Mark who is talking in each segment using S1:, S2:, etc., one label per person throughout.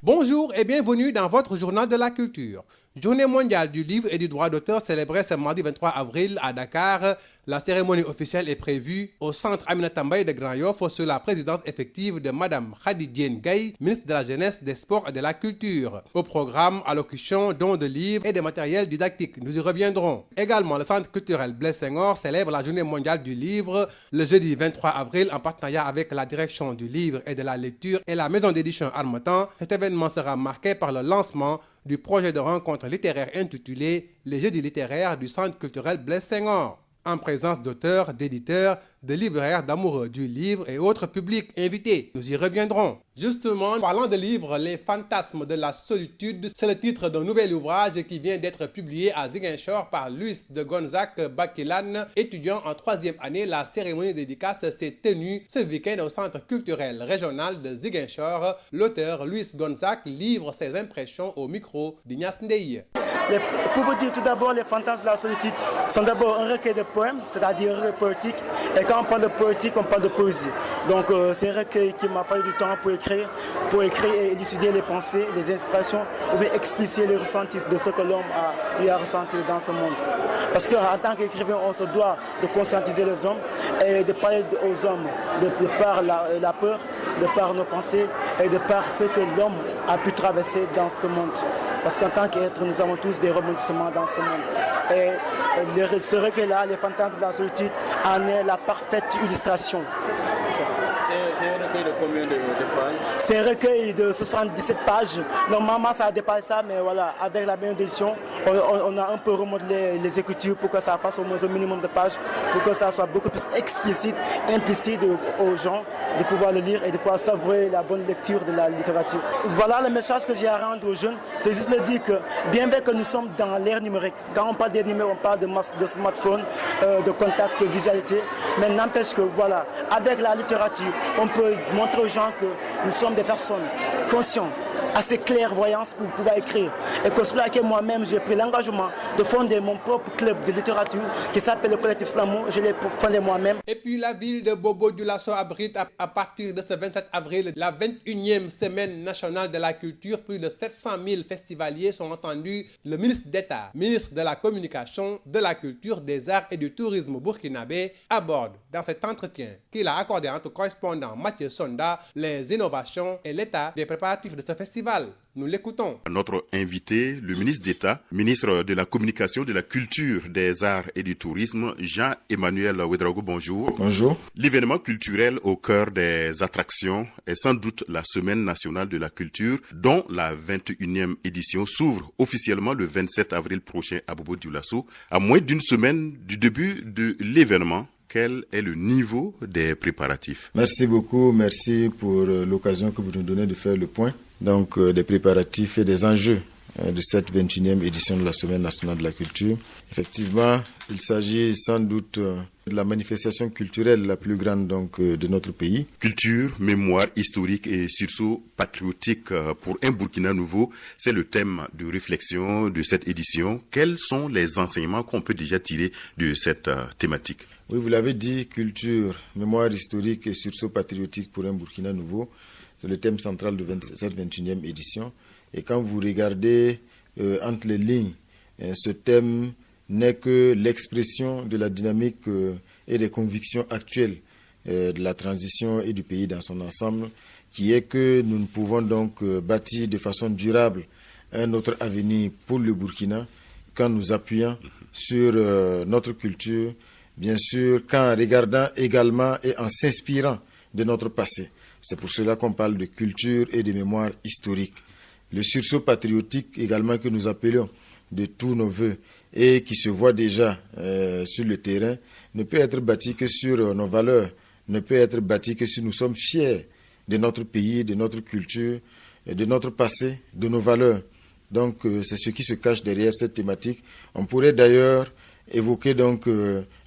S1: Bonjour et bienvenue dans votre journal de la culture. Journée mondiale du livre et du droit d'auteur célébrée ce mardi 23 avril à Dakar. La cérémonie officielle est prévue au centre Aminata Mbaye de Grand Yoff sous la présidence effective de Madame Khady Diène Gaye, ministre de la Jeunesse, des Sports et de la Culture. Au programme, allocution, dons de livres et de matériel didactique. Nous y reviendrons. Également, le centre culturel Blaise Senghor célèbre la journée mondiale du livre le jeudi 23 avril en partenariat avec la direction du livre et de la lecture et la maison d'édition Harmattan. Cet événement sera marqué par le lancement du projet de rencontre littéraire intitulé « Les Jeudis littéraires du Centre culturel Blaise Senghor » en présence d'auteurs, d'éditeurs, de libraires, d'amoureux du livre et autres publics invités. Nous y reviendrons. Justement, parlant de livres, Les fantasmes de la solitude, c'est le titre d'un nouvel ouvrage qui vient d'être publié à Ziguinchor par Luis de Gonzague Bakilan. Étudiant en 3e année, la cérémonie de dédicace s'est tenue ce week-end au Centre culturel régional de Ziguinchor. L'auteur Luis Gonzague livre ses impressions au micro d'Ignace Ndeye.
S2: Pour vous dire tout d'abord, Les fantasmes de la solitude sont d'abord un recueil de poèmes, c'est-à-dire un recueil poétique. Et quand on parle de poétique, on parle de poésie. Donc c'est un recueil qui m'a fallu du temps pour écrire et élucider les pensées, les inspirations, ou bien expliciter les ressentis de ce que l'homme a ressenti dans ce monde. Parce qu'en tant qu'écrivain, on se doit de conscientiser les hommes et de parler aux hommes de par la peur, de par nos pensées et de par ce que l'homme a pu traverser dans ce monde. Parce qu'en tant qu'être, nous avons tous des rebondissements dans ce monde. Et ce recueil-là, Les fantasmes de la solitude, en est la parfaite illustration.
S3: C'est un recueil de combien de pages?
S2: C'est un recueil de 77 pages. Normalement, ça a dépassé ça, mais voilà, avec la même édition, on a un peu remodelé les écritures pour que ça fasse au moins un minimum de pages, pour que ça soit beaucoup plus explicite, implicite aux gens de pouvoir le lire et de pouvoir savourer la bonne lecture de la littérature. Voilà le message que j'ai à rendre aux jeunes, c'est juste le dire que bien vrai que nous sommes dans l'ère numérique, quand on parle des numériques, on parle de smartphone, de contact, de visualité, mais n'empêche que voilà, avec la littérature, on peut montrer aux gens que nous sommes des personnes conscientes, assez clairvoyantes pour pouvoir écrire. Et que c'est pour ça que moi-même, j'ai pris l'engagement de fonder mon propre club de littérature qui s'appelle le collectif Slamo. Je l'ai fondé moi-même.
S1: Et puis la ville de Bobo-Dioulasso abrite à partir de ce 27 avril la 21e semaine nationale de la culture. Plus de 700 000 festivaliers sont entendus. Le ministre d'État, ministre de la Communication, de la Culture, des Arts et du Tourisme burkinabé aborde dans cet entretien qu'il a accordé à notre correspondant Mathieu Sonda les innovations et l'état des préparatifs de ce festival. Nous l'écoutons.
S4: Notre invité, le ministre d'État, ministre de la Communication, de la Culture, des Arts et du Tourisme, Jean-Emmanuel Ouedraogo, bonjour.
S5: Bonjour.
S4: L'événement culturel au cœur des attractions est sans doute la Semaine nationale de la culture, dont la 21e édition s'ouvre officiellement le 27 avril prochain à Bobo-Dioulasso. À moins d'une semaine du début de l'événement, quel est le niveau des préparatifs?
S5: Merci beaucoup, merci pour l'occasion que vous nous donnez de faire le point. Donc des préparatifs et des enjeux de cette 21e édition de la Semaine nationale de la culture. Effectivement, il s'agit sans doute de la manifestation culturelle la plus grande de notre pays.
S4: Culture, mémoire historique et sursaut patriotique pour un Burkina nouveau, c'est le thème de réflexion de cette édition. Quels sont les enseignements qu'on peut déjà tirer de cette thématique?
S5: Oui, vous l'avez dit, culture, mémoire historique et sursaut patriotique pour un Burkina nouveau. C'est le thème central de cette 21e édition. Et quand vous regardez entre les lignes, ce thème n'est que l'expression de la dynamique et des convictions actuelles de la transition et du pays dans son ensemble, qui est que nous ne pouvons donc bâtir de façon durable un autre avenir pour le Burkina qu'en nous appuyant sur notre culture, bien sûr, qu'en regardant également et en s'inspirant de notre passé. C'est pour cela qu'on parle de culture et de mémoire historique. Le sursaut patriotique également que nous appelons de tous nos voeux et qui se voit déjà sur le terrain ne peut être bâti que sur nos valeurs, ne peut être bâti que si nous sommes fiers de notre pays, de notre culture, de notre passé, de nos valeurs. Donc c'est ce qui se cache derrière cette thématique. On pourrait d'ailleurs évoquer donc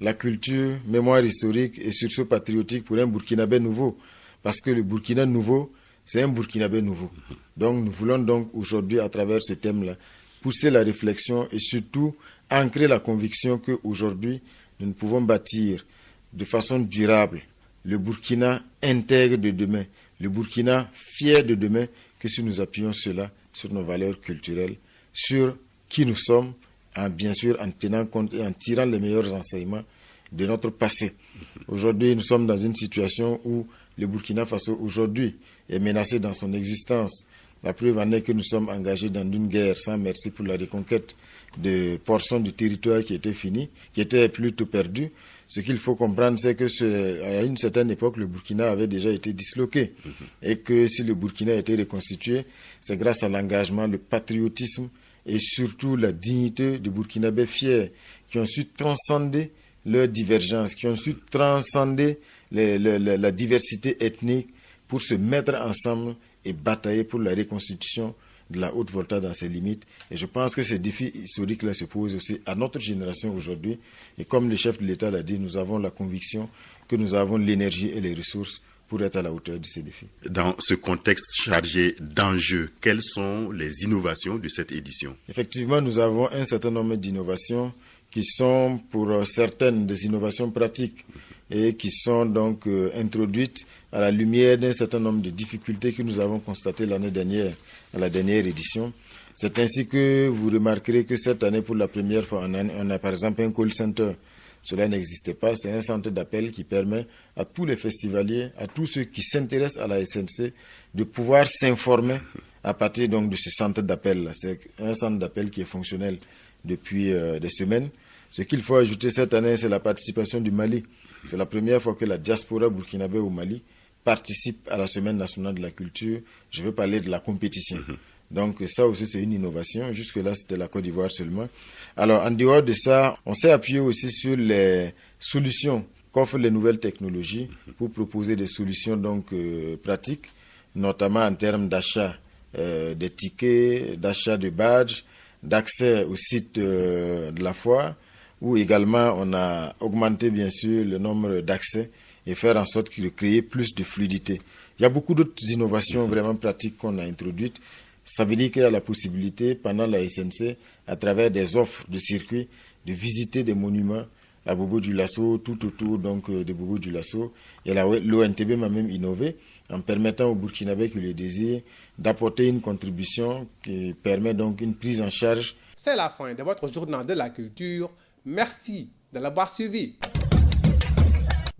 S5: la culture, mémoire historique et sursaut patriotique pour un Burkinabé nouveau. Parce que le Burkina nouveau, c'est un Burkinabé nouveau. Donc nous voulons donc aujourd'hui, à travers ce thème-là, pousser la réflexion et surtout ancrer la conviction qu'aujourd'hui, nous ne pouvons bâtir de façon durable le Burkina intègre de demain, le Burkina fier de demain que si nous appuyons cela sur nos valeurs culturelles, sur qui nous sommes, bien sûr en tenant compte et en tirant les meilleurs enseignements de notre passé. Aujourd'hui, nous sommes dans une situation où le Burkina Faso aujourd'hui est menacé dans son existence. La preuve en est que nous sommes engagés dans une guerre sans merci pour la reconquête de portions du territoire qui étaient finies, qui étaient plutôt perdues. Ce qu'il faut comprendre, c'est qu'à une certaine époque, le Burkina avait déjà été disloqué. Et que si le Burkina a été reconstitué, c'est grâce à l'engagement, le patriotisme et surtout la dignité des Burkinabés fiers qui ont su transcender leurs divergences, qui ont su transcender la diversité ethnique pour se mettre ensemble et batailler pour la reconstitution de la Haute-Volta dans ses limites. Et je pense que ces défis historiques-là se posent aussi à notre génération aujourd'hui. Et comme le chef de l'État l'a dit, nous avons la conviction que nous avons l'énergie et les ressources pour être à la hauteur de ces défis.
S4: Dans ce contexte chargé d'enjeux, quelles sont les innovations de cette édition?
S5: Effectivement, nous avons un certain nombre d'innovations qui sont pour certaines des innovations pratiques et qui sont donc introduites à la lumière d'un certain nombre de difficultés que nous avons constatées l'année dernière, à la dernière édition. C'est ainsi que vous remarquerez que cette année, pour la première fois, on a par exemple un call center. Cela n'existait pas. C'est un centre d'appel qui permet à tous les festivaliers, à tous ceux qui s'intéressent à la SNC, de pouvoir s'informer à partir donc de ce centre d'appel. C'est un centre d'appel qui est fonctionnel depuis des semaines. Ce qu'il faut ajouter cette année, c'est la participation du Mali. C'est la première fois que la diaspora burkinabé au Mali participe à la Semaine nationale de la culture. Je veux parler de la compétition. Donc ça aussi, c'est une innovation. Jusque-là, c'était la Côte d'Ivoire seulement. Alors, en dehors de ça, on s'est appuyé aussi sur les solutions qu'offrent les nouvelles technologies pour proposer des solutions donc pratiques, notamment en termes d'achat des tickets, d'achat de badges, d'accès au site de la foire, où également on a augmenté bien sûr le nombre d'accès et faire en sorte de créer plus de fluidité. Il y a beaucoup d'autres innovations vraiment pratiques qu'on a introduites. Ça veut dire qu'il y a la possibilité, pendant la SNC, à travers des offres de circuit, de visiter des monuments à Bobo-Dioulasso, tout autour donc, de Bobo-Dioulasso. Et l'ONTB m'a même innové en permettant aux Burkinabés qui le désirent d'apporter une contribution qui permet donc une prise en charge.
S1: C'est la fin de votre journal de la culture. Merci de l'avoir suivi.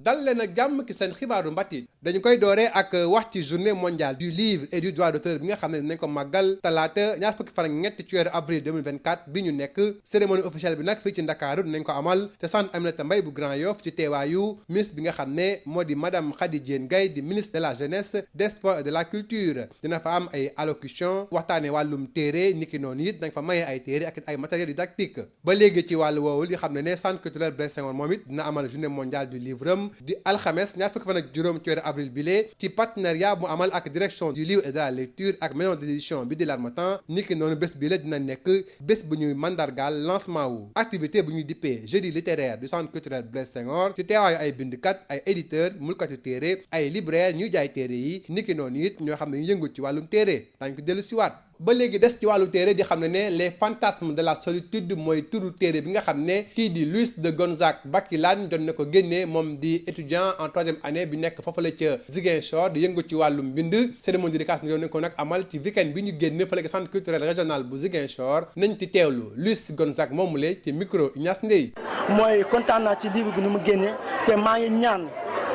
S1: dal leen ak jàmm ki seen xibaaru mbatit dañu koy dooree ak wax ci journée mondiale du livre et du droit d'auteur bi nga xam ne dinañ ko màggal talaata ñaar fukki fan ak ñett ci weeru avril 2024 bi ñu nekk cérémonie officielle bi nag fii ci Ndakaaru dinañ ko amal te centre Aminata Mbaye bu Grand Yoff ci teewaayu ministre bi nga xam ne moo di madame Khady Diène Gaye di ministre de la jeunesse des sports et de la culture dina fa am ay allocution waxtaane wàllum téere niki noonu it dañ fa maye ay téere ak ay matériel didactique ba léegi ci wàllu woowu li xam ne centre culturel Blaise Senghor moom it dina amal journée mondiale du livre di alxames ñaar fukki fan ak juróom ci weeru avril bile ci partenariat bu amal ak direction du livre et de la lecture ak maison d'édition bi di L'Harmattan niki noonu bés bi la dina nekk bés bu ñuy mandargaal lancement wu activité bu ñuy dippee jeudi littéraire du centre culturel Blaise Senghor ci teewaayu ay bindkat ay éditeurs mulkati téere ay libraire ñuy jaay téere yi niki noonu it ñoo xam ne ñu yëngu ci wàllum téere dañ ko dellu siwaat ba léegi des ci wàllu téere di xam ne les fantasmes de la solitude mooy turu téere bi nga xam ne kii di Luis de Gonzague Baquilane doon na ko génnee moom di étudiant en 3e année bi nekk foofu la ca Ziguinchor di yëngu ci wàllum mbind cérémonie de dédicace doon na ko nag amal ci week-end bi ñu génn fële centre culturel régional bu Ziguinchor nañ ci teewlu Luis Gonzague moomule ci micro Ignace Ndeye.
S2: mooy kontaan naa ci livre bi ni mu génnee te maa ngi ñaan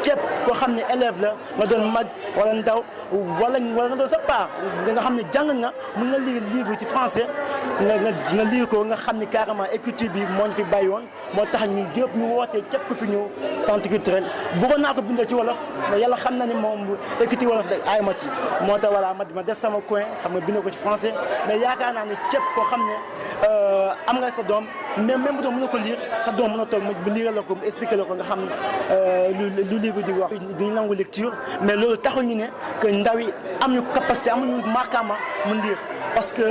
S2: képp koo xam ne élève la nga doon mag wala ndaw wala nga doon sa paa nga xam ne jàng nga mën nga lire livre ci français nga lire ko nga xam ne carrément écriture bi moo ñu fi bàyyi woon moo tax ñu yëpp ñu wootee képp ku fi ñëw centre culturel bëggoon naa ko bindee ci wolof mais yàlla xam na ne moom écriture wolof da aay ma ci moo tax voilà ma def sama coin xam nga bindee ko ci français mais yaakaar naa ne képp koo xam ne am nga sa doom même bu doon mën na ko lire sa doom mën na toog mu lire la ko mu expliquer la ko nga xam lu livre di wax duñu nangu lecture mais loolu taxul ñu ne que ndaw yi am ñu capacité amuñu marquement mu lire parce que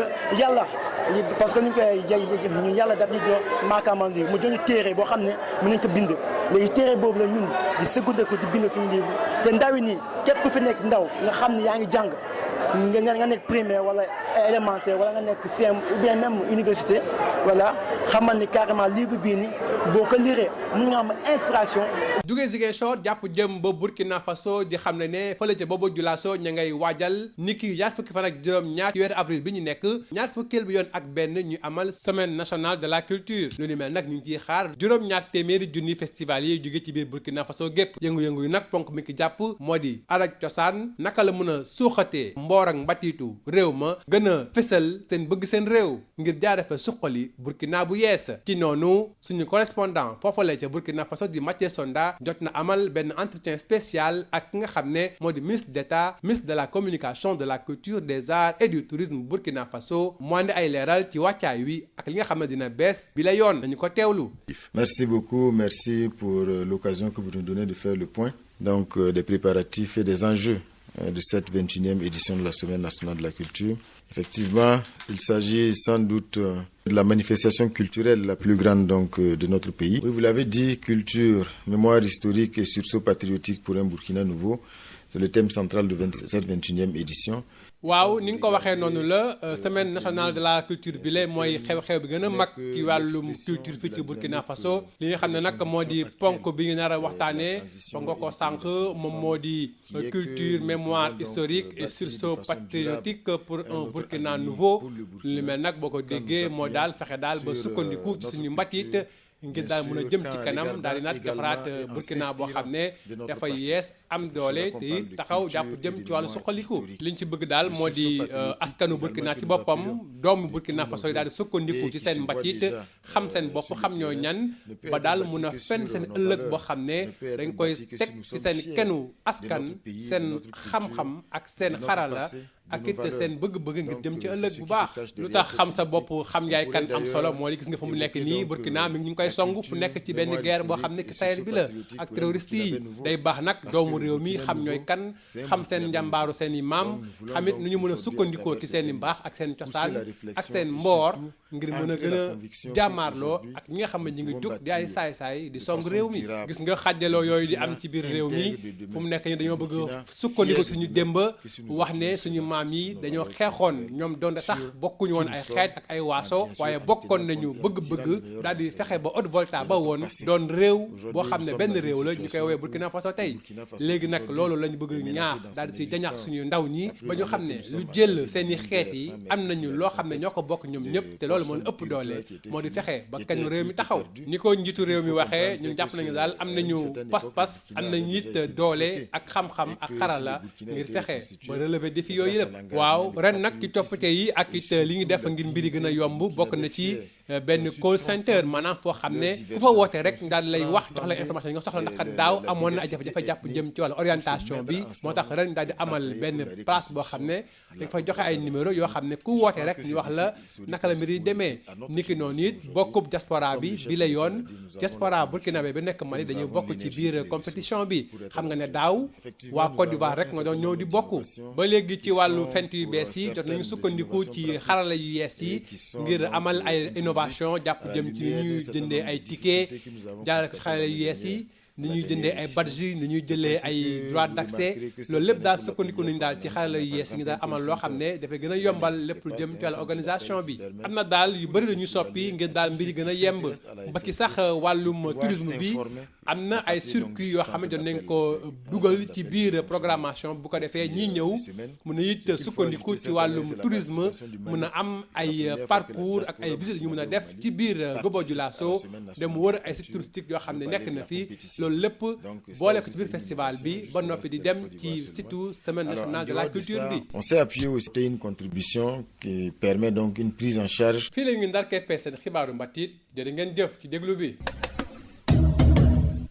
S2: ni ñu koy yàlla daf ñu jox marquement lire mu jox ñu téere boo xam ne mën nañ ko bind léegi téere boobu la ñun di seconde ko di bind suñu livre te ndaw yi nii képp ku fi nekk ndaw nga xam ne yaa ngi jàng nga nekk primaire wala élémentaire wala nga nekk CM ou bien même université voilà xamal ni carrément livre bii nii boo ko liree mën nga am inspiration
S1: jugee Ziguinchor jàpp jëm ba Burkina Faso di xam ne fële ca Bobo Dioulasso ña ngay waajal niki ñaar fukki fan ak juróom-ñaar ci weeru avril bi ñu nekk ñaar fukkeel bi yoon ak benn ñu amal semaine nationale de la culture lu ni mel nag ñu ngi ciy xaar juróom-ñaar téeméeri junni festival yi jóge ci biir Burkina Faso gépp yëngu-yëngu yu nag ponk mi ki jàpp moo di aada ak cosaan naka la mën a suuxatee mboor ak mbatiitu réew ma gën a fësal seen bëgg seen réew ngir jaare fa suqali Burkina bu yees ci noonu suñu correspondant foofale ca Burkina Faso di Mathieu Sonda jot na amal benn entretien spécial ak ki nga xam ne moo di ministre d'État ministre de la communication de la culture des arts et du tourisme Burkina Faso mu andi ay leeral ci wàccaay wi ak li nga xam ne dina bees bi la yoon nañu ko teewlu.
S5: Merci beaucoup, merci pour l'occasion que vous nous donnez de faire le point donc des préparatifs et des enjeux de cette 21e édition de la Semaine nationale de la culture. Effectivement, il s'agit sans doute de la manifestation culturelle la plus grande donc de notre pays. Oui, vous l'avez dit, culture, mémoire historique et sursaut patriotique pour un Burkina nouveau, c'est le thème central de cette 21e édition.
S1: waaw ni nga ko waxee noonu la semaine nationale de la culture bi la mooy xew-xew bi gën a mag ci wàllum culture fii ci Burkina Faso li nga xam ne nag moo di ponk bi nga nar a waxtaanee ba nga ko sànq moom moo di culture mémoire historique et sursaut patriotique pour un Burkina nouveau li mel nag boo ko déggee moo daal fexe daal ba sukkandiku ci suñu mbatit ngir daal mën a jëm ci kanam daal di nag defaraat Burkina boo xam ne dafay yees am doole te taxaw jàpp jëm ci wàllu suqaliku liñ ci bëgg daal moo di askanu Burkina ci boppam doomu Burkina Faso yi daal di sukkandiku ci seen mbatit xam seen bopp xam ñoo ñan ba daal mun a fenn seen ëllëg boo xam ne dañ koy teg ci seen kenu askan seen xam-xam ak seen xarala ak it seen bëgg-bëgg ngir jëm ci ëllëg bu baax lu tax xam sa bopp xam yaay kan am solo moo di gis nga fu mu nekk nii Burkina mi ngi ñu koy song fu nekk ci benn guerre boo xam ne ki Sahel bi la ak terroriste yi day baax nag doomu réew mi xam ñooy kan xam seen njàmbaaru seen i maam xamit nu ñu mën a sukkandikoo ci seen i mbaax ak seen cosaan ak seen mboor ngir mën a gën a jàmmaarloo ak ñi nga xam ne ñu ngi jóg di ay saay-saay di song réew mi gis nga xàjjaloo yooyu di am ci biir réew mi fu mu nekk nii dañoo bëgg a sukkandikoo suñu démb wax ne suñu maam yi dañoo xeexoon ñoom doonte sax bokkuñu woon ay xeet ak ay waaso waaye bokkoon nañu bëgg-bëgg daal di fexe ba Haute-Volta ba woon doon réew boo xam ne benn réew la ñu koy woowee Burkina Faso tey léegi nag loolu lañu bëgg ñaax daal di si jañax suñu ndaw ñi ba ñu xam ne lu jël seeni xeet yi am nañu loo xam ne ñoo ko bokk ñoom ñëpp te loolu moo ëpp doole moo di fexe ba kenn réew mi taxaw ni ko njiitu réew mi waxee ñun jàpp nañu daal am nañu pas-pas am nañu it doole ak xam-xam ak xarala ngir fexe ba relever défi yooyu yëpp waaw ren nag ci toppite yi ak it li ñu def ngir mbiri gën a yomb bokk na ci benn call center maanaam foo xam ne ku fa woote rek daal lay wax jox la information yi nga soxla ndax daaw amoon na ay jafe-jafe jàpp jëm ci wàllu orientation bi moo tax ren daal di amal benn place boo xam ne dañ fay joxe ay numéro yoo xam ne ku woote rek ñu wax la naka la mbir yi demee niki noonu it bokkub diaspora bi la yoon diaspora burkinabé bi nekk Mali dañuy bokk ci biir compétition bi xam nga ne daaw waa Côte d'Ivoire rek nga doon ñëw di bokk ba léegi ci wàllu fent yu bees yi jot nañu sukkandiku ci xarala yu yees yi ngir amal ay innovation jàpp jëm ci ni ñuy jëndee ay ticket jaarale ko ci xarala yu yees yi ni ñuy jëndee ay badge ni ñuy jëlee ay droit d'accès loolu lépp daal sukkandiku nañu daal ci xarala yu yees yi ngi daal amal loo xam ne dafay gën a yombal lépp lu jëm ci wàllu organisation bi am na daal yu bëri la ñuy soppi ngir daal mbir yi gën a yemb ba ki sax wàllum tourisme bi am na ay circuit yoo xam ne doon nañ ko dugal ci biir programmation bu ko defee ñiy ñëw mën a it sukkandiku ci wàllum tourisme mën a am ay parcours ak ay visites ñu mën a def ci biir Bobo Dioulasso dem wër ay sites touristiques yoo xam ne nekk na fi loolu lépp boole ko ci biir festival bi ba noppi di dem ci surtout semaine nationale de la culture bi.
S5: On s'est appuyé aussi à une contribution qui permet donc une prise en charge.
S1: fii la ñu ndar keppee seen xibaaru mbatit jërë ngeen jëf ci déglu bi.